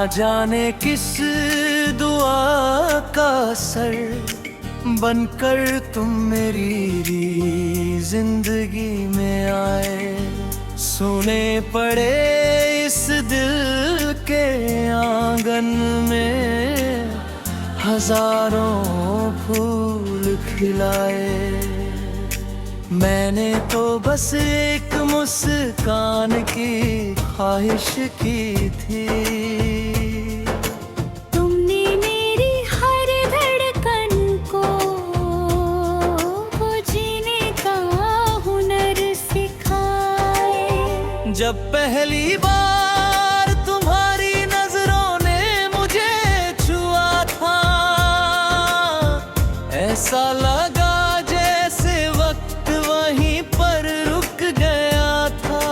जाने किस दुआ का असर बनकर तुम मेरी जिंदगी में आए। सुने पड़े इस दिल के आंगन में हजारों फूल खिलाए। मैंने तो बस एक मुस्कान की ख्वाहिश की थी। तुमने मेरी हर धड़कन को जीने का हुनर सिखाए। जब पहली बार तुम्हारी नजरों ने मुझे छुआ था, ऐसा लगा जैसे वक्त वहीं पर रुक गया था।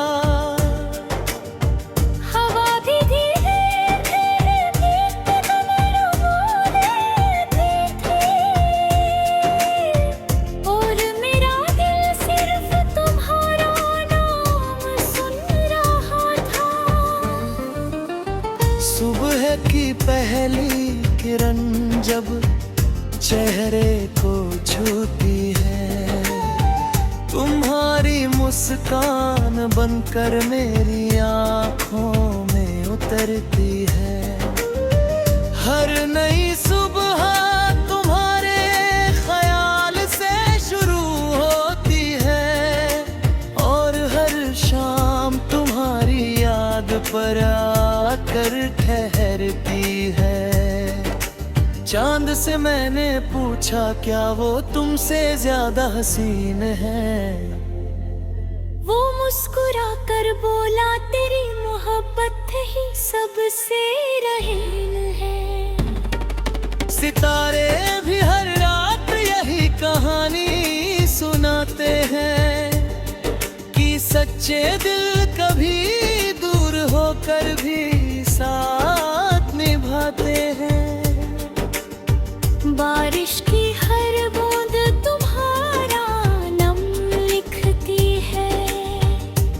हवा भी धीरे धीरे और मेरा दिल सिर्फ तुम्हारा नाम सुन रहा था। सुबह की पहली किरण जब चेहरे को छूती है, तुम्हारी मुस्कान बनकर मेरी आँखों में उतरती है। हर नई सुबह तुम्हारे ख्याल से शुरू होती है और हर शाम तुम्हारी याद पर आकर ठहरती है। चांद से मैंने पूछा क्या वो तुमसे ज्यादा हसीन है? वो मुस्कुरा कर बोला तेरी मोहब्बत ही सबसे रहीन है। सितारे भी हर रात यही कहानी सुनाते हैं कि सच्चे दिल कभी दूर होकर भी साथ निभाते हैं। बारिश की हर बूंद तुम्हारा नाम लिखती है।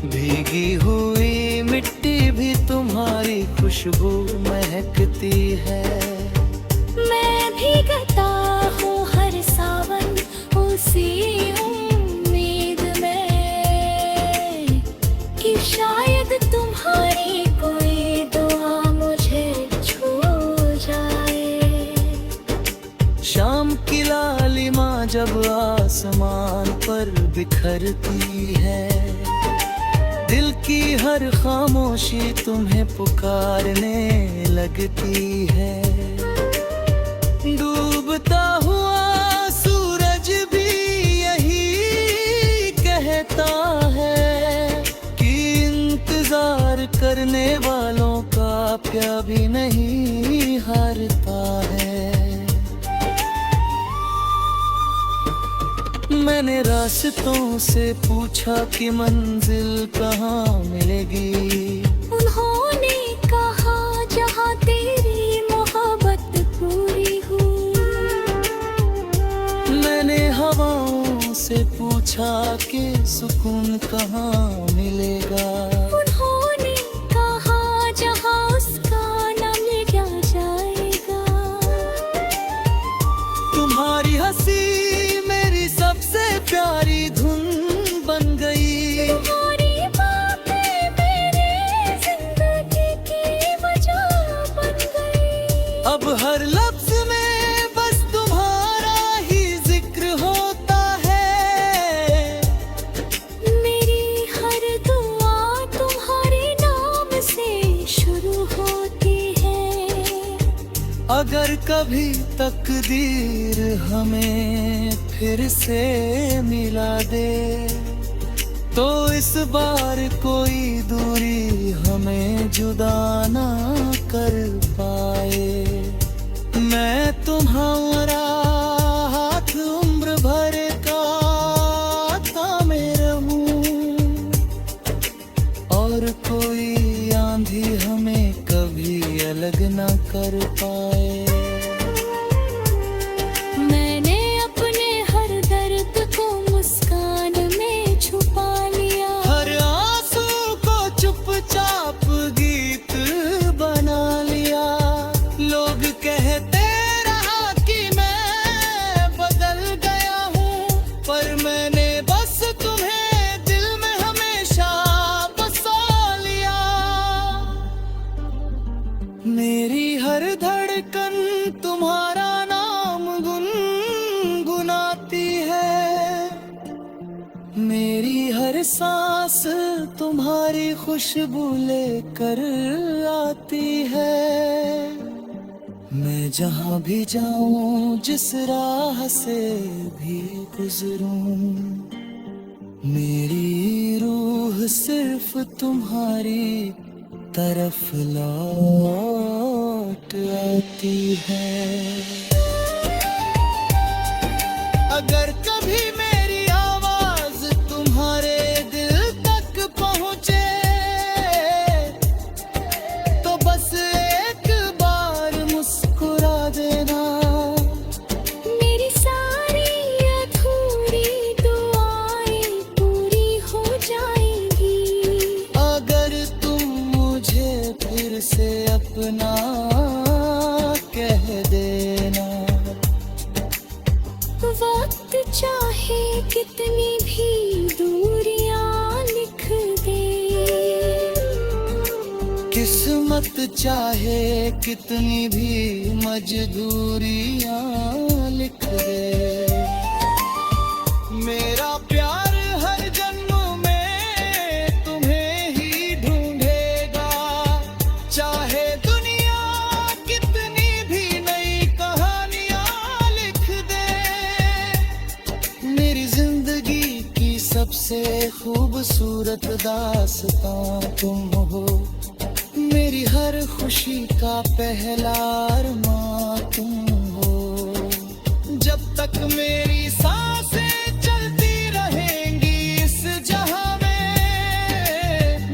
भीगी हुई मिट्टी भी तुम्हारी खुशबू महकती है। मैं भीगता हूँ हर सावन उसी उम्मीद में कि शायद तुम्हारी कोई दुआ मुझे छू जाए। शाम की लालिमा जब आसमान पर बिखरती है, दिल की हर खामोशी तुम्हें पुकारने लगती है। डूबता हुआ सूरज भी यही कहता है कि इंतजार करने वालों का प्यार भी नहीं हारता है। मैंने रास्तों से पूछा कि मंजिल कहाँ मिलेगी। उन्होंने कहा जहाँ तेरी मोहब्बत पूरी हो। मैंने हवाओं से पूछा कि सुकून कहाँ मिलेगा। उन्होंने कहा जहाँ उसका नाम लिया जाएगा। तुम्हारी हंसी मेरी सबसे प्यारी धुन बन गई। तुम्हारी बातें मेरे जिंदगी की वजह बन गई। अब हर लफ्ज में बस तुम्हारा ही जिक्र होता है। मेरी हर दुआ तुम्हारे नाम से शुरू होती है। अगर कभी तकदीर हमें फिर से मिला दे, तो इस बार कोई दूरी हमें जुदा ना कर पाए। मैं तुम्हारा हाथ उम्र भर का थामे रहूं और कोई आंधी हमें कभी अलग ना कर पाए। मैंने अपने हर दर्द को मुस्कान में छुपा लिया। हर आंसू को चुपचाप गीत बना लिया। मैंने बस तुम्हें दिल में हमेशा बसा लिया। मेरी हर धड़कन तुम्हारा नाम गुनगुनाती है, मेरी हर सांस तुम्हारी खुशबू लेकर आती है। मैं जहाँ भी जाऊं, जिस राह से भी गुजरूं, मेरी रूह सिर्फ तुम्हारी तरफ लौट आती है। अगर कभी मेरी आवाज तुम्हारे दिल तक पहुंचे, तो बस एक बार मुस्कुरा देना। मेरी सारी अधूरी दुआएं पूरी हो जाएंगी, अगर तुम मुझे फिर से अपना कह देना। वक्त चाहे कितनी भी दूरियां लिख दे, किस्मत चाहे कितनी भी मजदूरियां लिख दे। मेरा प्यार हर जन्म में तुम्हें ही ढूंढेगा, चाहे दुनिया कितनी भी नई कहानियां लिख दे। मेरी जिंदगी की सबसे खूबसूरत दास्तां तुम हो, मेरी हर खुशी का पहला अरमां तुम हो। जब तक मेरी सांसें चलती रहेंगी इस जहां में,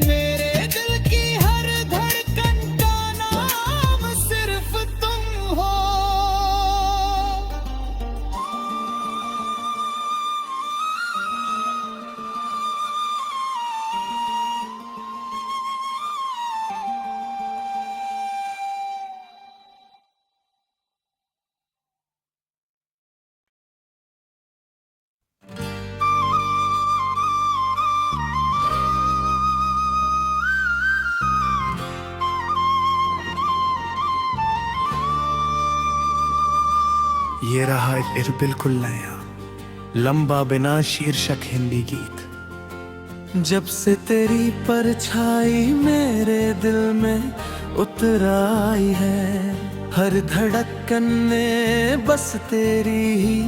मेरे दिल की हर धड़कन का नाम सिर्फ तुम हो। ये रहा फिर बिल्कुल नया लंबा बिना शीर्षक हिंदी गीत। जब से तेरी परछाई मेरे दिल में उतर आई है, हर धड़कन ने बस तेरी ही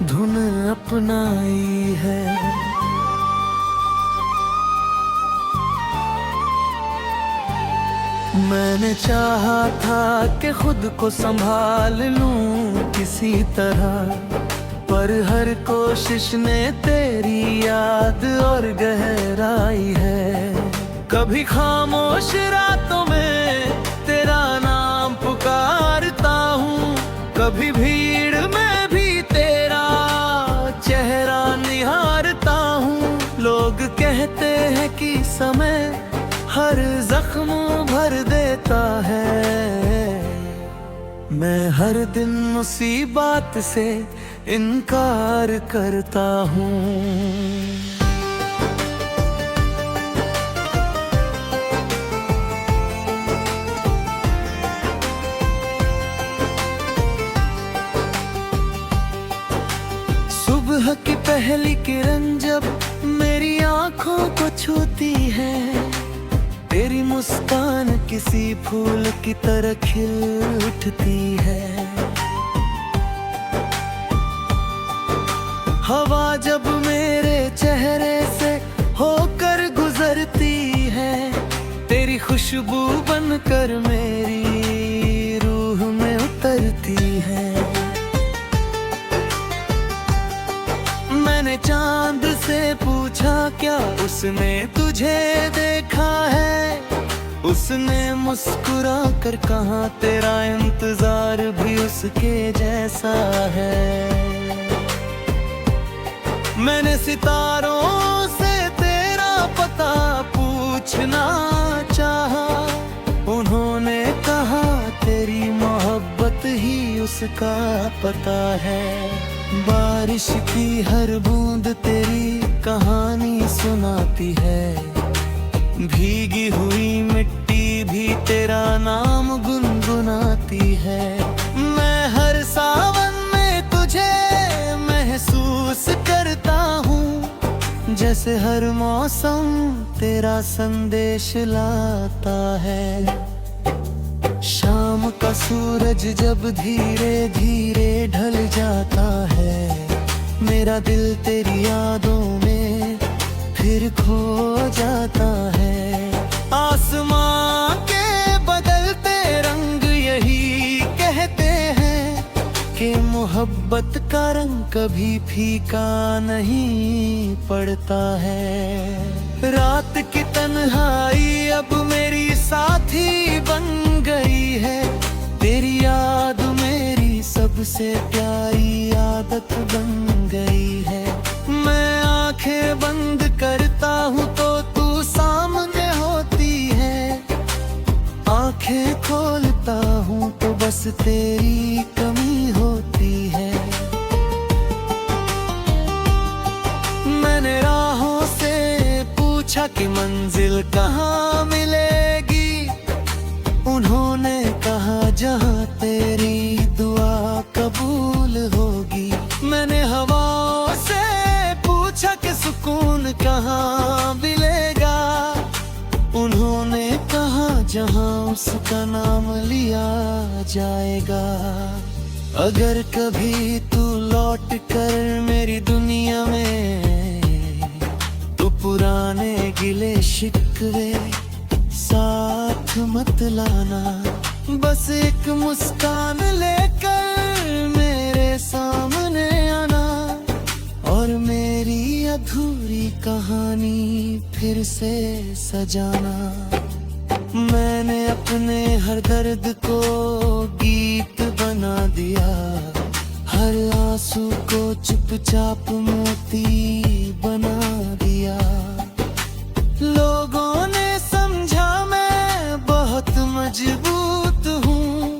धुन अपनाई है। मैंने चाहा था कि खुद को संभाल लूं किसी तरह, पर हर कोशिश ने तेरी याद और गहराई है। कभी खामोश रातों में तेरा नाम पुकारता हूँ, कभी भीड़ में भी तेरा चेहरा निहारता हूँ। लोग कहते हैं कि समय हर जख्म भर देता है, मैं हर दिन उसी बात से इनकार करता हूँ। सुबह की पहली किरण जब मेरी आंखों को छूती है, तेरी मुस्कान किसी फूल की तरह खिल उठती है। हवा जब मेरे चेहरे से होकर गुजरती है, तेरी खुशबू बनकर मेरी रूह में उतरती है। मैंने चांद से पूछा क्या उसने तुझे देखा है, उसने मुस्कुरा कर कहा तेरा इंतजार भी उसके जैसा है। मैंने सितारों से तेरा पता पूछना चाहा, उन्होंने कहा तेरी मोहब्बत ही उसका पता है। बारिश की हर बूंद तेरी कहानी सुनाती है, भीगी हुई मिट्टी भी तेरा नाम गुनगुनाती है। मैं हर सावन में तुझे महसूस करता हूँ, जैसे हर मौसम तेरा संदेश लाता है। शाम का सूरज जब धीरे धीरे ढल जाता है, मेरा दिल तेरी यादों में फिर खो जाता है। आसमां के बदलते रंग यही कहते हैं कि मोहब्बत का रंग कभी फीका नहीं पड़ता है। रात की तन्हाई अब मेरी साथी बन गई है, तेरी याद मेरी सबसे प्यारी आदत बन गई है। मैं आंखें बंद करता हूँ तो तू सामने होती है, आंखें खोलता हूँ तो बस तेरी कमी होती है। मैंने राहों से पूछा कि मंजिल कहाँ मिलेगी, उन्होंने कहा जहाँ तेरी दुआ कबूल होगी। मैंने हवाओं से पूछा कि सुकून कहाँ मिलेगा, उन्होंने कहा जहाँ उसका नाम लिया जाएगा। अगर कभी तू लौट कर मेरी दुनिया में, तो पुराने गिले शिकवे साथ मत लाना, बस एक मुस्कान लेकर मेरे सामने आना, और मेरी अधूरी कहानी फिर से सजाना। मैंने अपने हर दर्द को गीत बना दिया, हर आंसू को चुपचाप मोती बना दिया। लोगों ने समझा मैं बहुत मजबूत हूँ,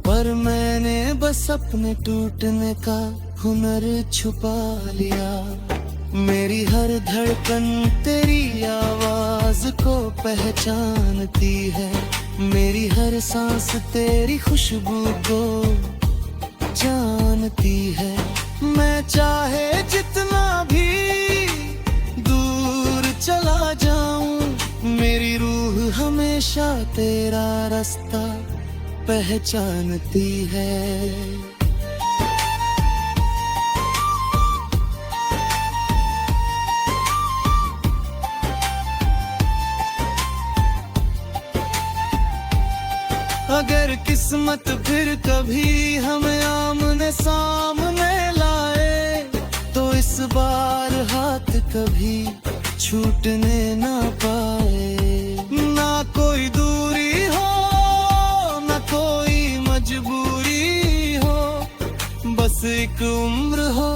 पर मैंने बस अपने टूटने का हुनर छुपा लिया। मेरी हर धड़कन तेरी आवाज को पहचानती है, मेरी हर सांस तेरी खुशबू को जानती है। मैं चाहे जितना भी दूर चला जाऊं, मेरी रूह हमेशा तेरा रास्ता पहचानती है। अगर किस्मत फिर कभी हमें आमने सामने लाए, तो इस बार हाथ कभी छूटने ना पाए। ना कोई दूरी हो, ना कोई मजबूरी हो, बस एक उम्र हो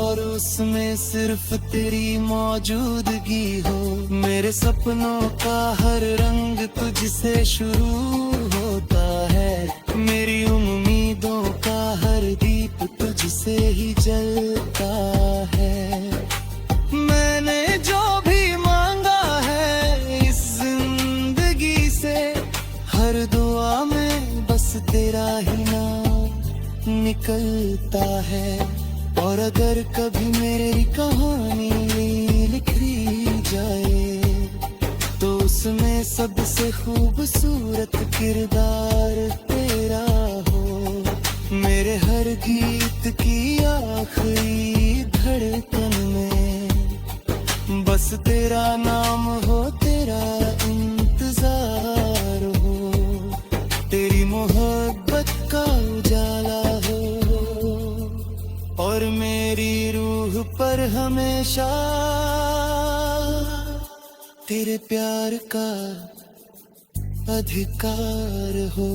और उसमें सिर्फ तेरी मौजूदगी हो। मेरे सपनों का हर रंग तुझसे शुरू होता है, मेरी उम्मीदों का हर दीप तुझसे ही जलता है। मैंने जो भी मांगा है इस जिंदगी से, हर दुआ में बस तेरा ही नाम निकलता है। और अगर कभी मेरी कहानी लिखी जाए, तो उसमें सबसे खूबसूरत किरदार तेरा हो। मेरे हर गीत की आखिरी धड़कन में बस तेरा नाम हो, तेरा इंतजार हो, तेरी मोहब्बत का उजाला हो, और मेरी रूह पर हमेशा तेरे प्यार का अधिकार हो।